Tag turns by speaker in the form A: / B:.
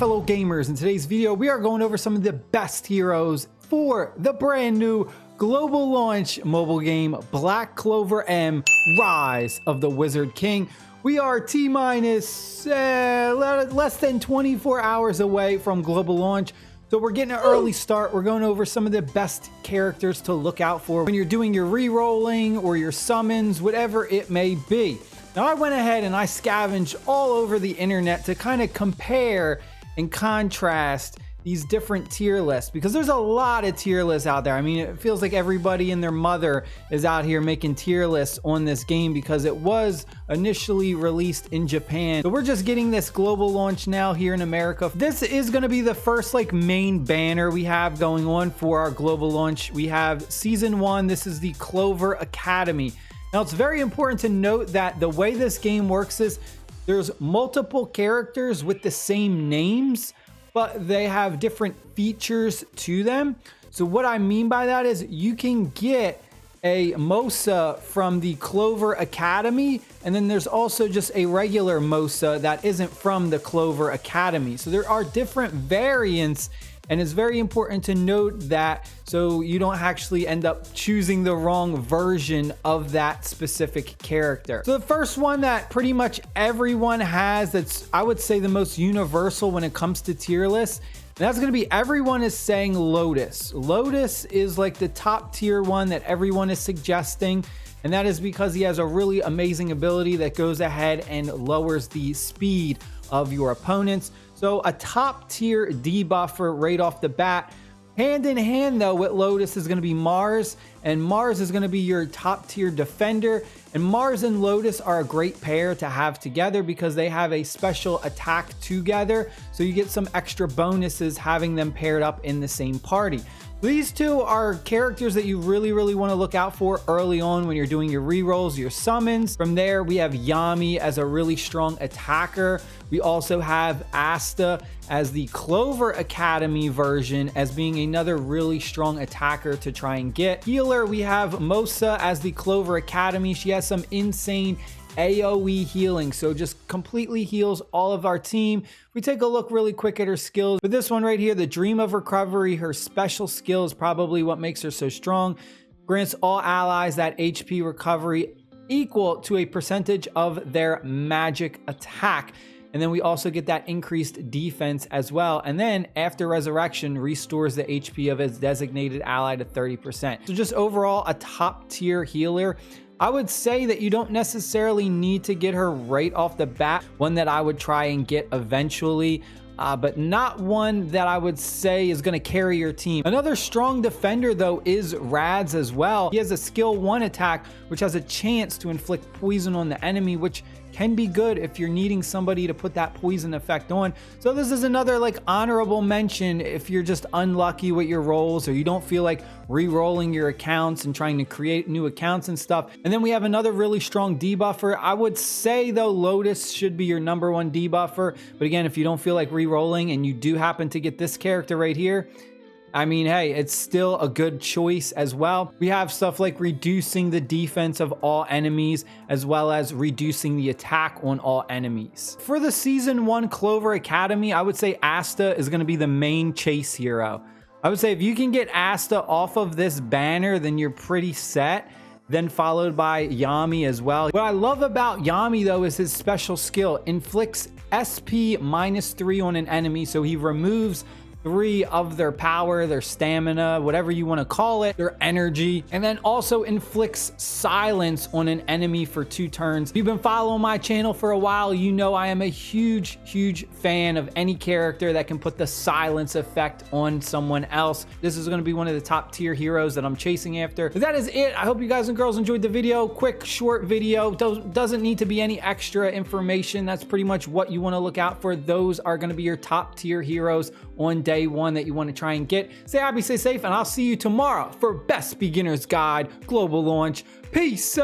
A: fellow gamers? In today's video, we are going over some of the best heroes for the brand new global launch mobile game Black Clover M Rise of the Wizard King. We are T-minus less than 24 hours away from global launch. So we're getting an early start. We're going over some of the best characters to look out for when you're doing your re-rolling or your summons, whatever it may be. Now I went ahead and I scavenged all over the internet to kind of compare and contrast these different tier lists, because there's a lot of tier lists out there. I mean, it feels like everybody and their mother is out here making tier lists on this game because it was initially released in Japan. So we're just getting this global launch now here in America. This is going to be the first main banner we have going on for our global launch. We have season 1. This is the Clover Academy. Now it's very important to note that the way this game works is there's multiple characters with the same names, but they have different features to them. So what I mean by that is you can get a Mosa from the Clover Academy, and then there's also just a regular Mosa that isn't from the Clover Academy. So there are different variants, and it's very important to note that so you don't actually end up choosing the wrong version of that specific character. So the first one that pretty much everyone has, that's I would say the most universal when it comes to tier lists, that's going to be, everyone is saying Lotus. Lotus is like the top tier one that everyone is suggesting, and that is because he has a really amazing ability that goes ahead and lowers the speed of your opponents. So a top tier debuffer right off the bat. Hand in hand though with Lotus is going to be Mars, and Mars is going to be your top tier defender. And Mars and Lotus are a great pair to have together because they have a special attack together, so you get some extra bonuses having them paired up in the same party. These two are characters that you really want to look out for early on when you're doing your rerolls, your summons. From there, we have Yami as a really strong attacker. We also have Asta as the Clover Academy version as being another really strong attacker to try and get. Healer, we have Mosa as the Clover Academy. She has some insane AoE healing, so just completely heals all of our team. We take a look really quick at her skills. But this one right here, the Dream of Recovery, her special skill is probably what makes her so strong. Grants all allies that HP recovery equal to a percentage of their magic attack. And then we also get that increased defense as well. And then after resurrection, restores the HP of its designated ally to 30%. So just overall a top tier healer. I would say that you don't necessarily need to get her right off the bat. One that I would try and get eventually, but not one that I would say is going to carry your team. Another strong defender though is Rads as well. He has a skill 1 attack which has a chance to inflict poison on the enemy, which can be good if you're needing somebody to put that poison effect on. So this is another honorable mention if you're just unlucky with your rolls, or you don't feel like re-rolling your accounts and trying to create new accounts and stuff. And then we have another really strong debuffer. I would say though Lotus should be your number 1 debuffer, but again, if you don't feel like re-rolling and you do happen to get this character right here, I mean, hey, it's still a good choice as well. We have stuff like reducing the defense of all enemies, as well as reducing the attack on all enemies. For the season 1 Clover Academy, I would say Asta is going to be the main chase hero. I would say if you can get Asta off of this banner, then you're pretty set. Then followed by Yami as well. What I love about Yami though is his special skill. Inflicts SP -3 on an enemy, so he removes 3 of their power, their stamina, whatever you want to call it, their energy, and then also inflicts silence on an enemy for 2 turns. If you've been following my channel for a while, you know I am a huge fan of any character that can put the silence effect on someone else. This is going to be one of the top tier heroes that I'm chasing after. But that is it. I hope you guys and girls enjoyed the video. Quick, short video. Doesn't need to be any extra information. That's pretty much what you want to look out for. Those are going to be your top tier heroes on day 1 that you want to try and get. Stay happy, stay safe, and I'll see you tomorrow for Best Beginner's Guide Global Launch. Peace.